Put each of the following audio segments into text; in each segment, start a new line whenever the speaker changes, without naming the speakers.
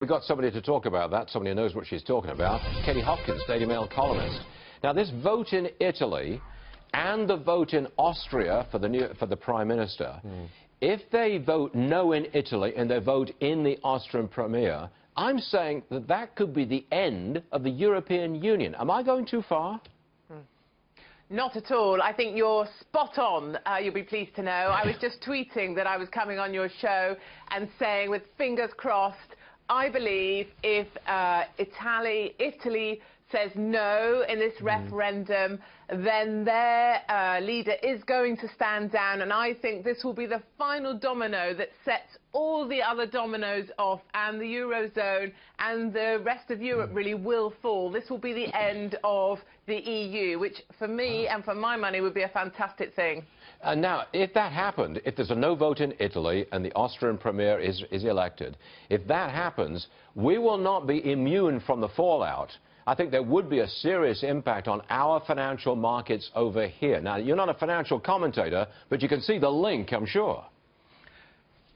We've got somebody to talk about that, somebody who knows what she's talking about. Katie Hopkins, Daily Mail columnist. Now, this vote in Italy and the vote in Austria for the Prime Minister, if they vote no in Italy and they vote in the Austrian Premier, I'm saying that that could be the end of the European Union. Am I going too far?
Not at all. I think you're spot on, you'll be pleased to know. I was just tweeting that I was coming on your show and saying, with fingers crossed, I believe if Italy says no in this referendum, then their leader is going to stand down, and I think this will be the final domino that sets all the other dominoes off, and the Eurozone and the rest of Europe really will fall. This will be the end of the EU, which for me and for my money would be a fantastic thing.
Now, if that happened, if there's a no vote in Italy and the Austrian Premier is elected, if that happens, we will not be immune from the fallout. I think there would be a serious impact on our financial markets over here. Now, you're not a financial commentator, but you can see the link, I'm sure.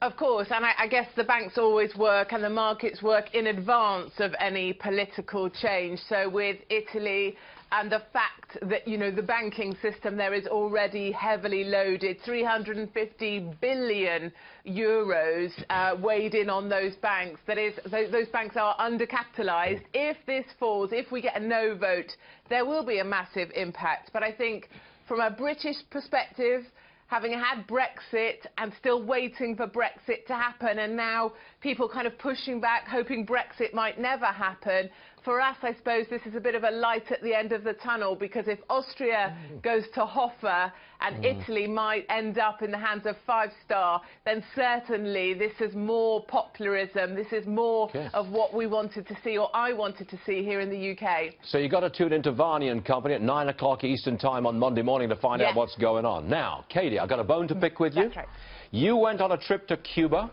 Of course, and I guess the banks always work and the markets work in advance of any political change. So with Italy and the fact that, you know, the banking system there is already heavily loaded, 350 billion euros weighed in on those banks. That is, those banks are undercapitalised. If this falls, if we get a no vote, there will be a massive impact. But I think from a British perspective, having had Brexit and still waiting for Brexit to happen, and now people kind of pushing back, hoping Brexit might never happen. For us, I suppose this is a bit of a light at the end of the tunnel, because if Austria goes to Hofer and Italy might end up in the hands of Five Star, then certainly this is more popularism. This is more of what we wanted to see, or I wanted to see here in the UK.
So you've got to tune into Varney and Company at 9 o'clock Eastern Time on Monday morning to find out what's going on. Now, Katie, I've got a bone to pick with you.
That's right.
You went on a trip to Cuba.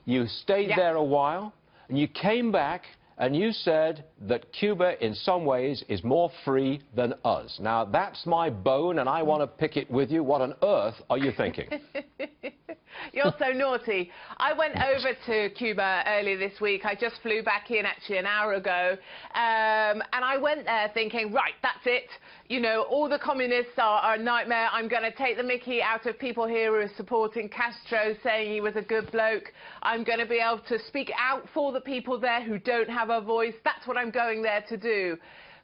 You stayed there a while, and you came back, and you said that Cuba, in some ways, is more free than us. Now, that's my bone, and I want to pick it with you. What on earth are you thinking?
You're so naughty. I went over to Cuba earlier this week. I just flew back in, actually, an hour ago. And I went there thinking, right, that's it. You know, all the communists are a nightmare. I'm going to take the mickey out of people here who are supporting Castro, saying he was a good bloke. I'm going to be able to speak out for the people there who don't have a voice. That's what I'm going there to do.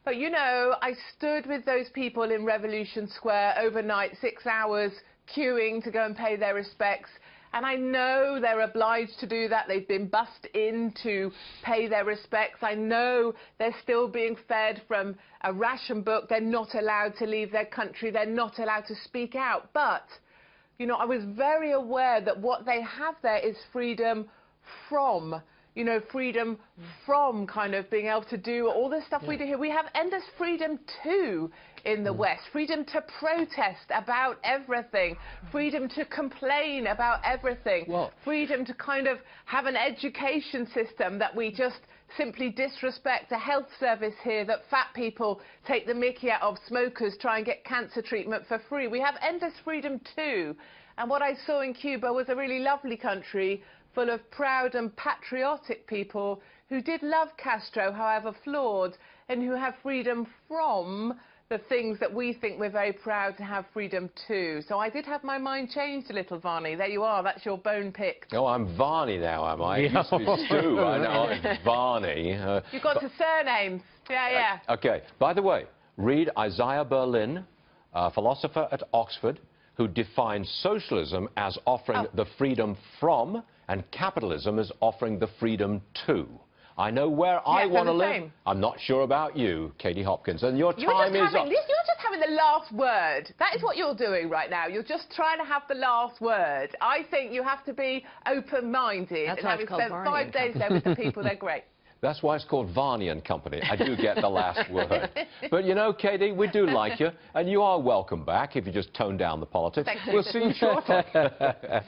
But, you know, I stood with those people in Revolution Square overnight, 6 hours, queuing to go and pay their respects. And I know they're obliged to do that. They've been bussed in to pay their respects. I know they're still being fed from a ration book. They're not allowed to leave their country. They're not allowed to speak out. But, you know, I was very aware that what they have there is freedom from, you know, freedom from kind of being able to do all the stuff we do here. We have endless freedom too in the West. Freedom to protest about everything. Freedom to complain about everything. Freedom to kind of have an education system that we just simply disrespect. A health service here that fat people take the mickey out of, smokers try and get cancer treatment for free. We have endless freedom too. And what I saw in Cuba was a really lovely country full of proud and patriotic people who did love Castro, however flawed, and who have freedom from the things that we think we're very proud to have freedom to. So I did have my mind changed a little, Varney. There you are. That's your bone picked.
Oh, I'm Varney now, am I? It used to be Stu. I know it's Varney.
You've got to surnames. Yeah.
OK. By the way, read Isaiah Berlin, a philosopher at Oxford, who defines socialism as offering the freedom from, and capitalism as offering the freedom to. I know where I want to live. I'm not sure about you, Katie Hopkins. And your time is up.
You're just having the last word. That is what you're doing right now. You're just trying to have the last word. I think you have to be open-minded.
That's
and
why
having
it's called
spent 5 days there with the people, they're great.
That's why it's called Varney and Company. I do get the last word. But, you know, Katie, we do like you, and you are welcome back if you just tone down the politics.
Thank you.
We'll see you shortly.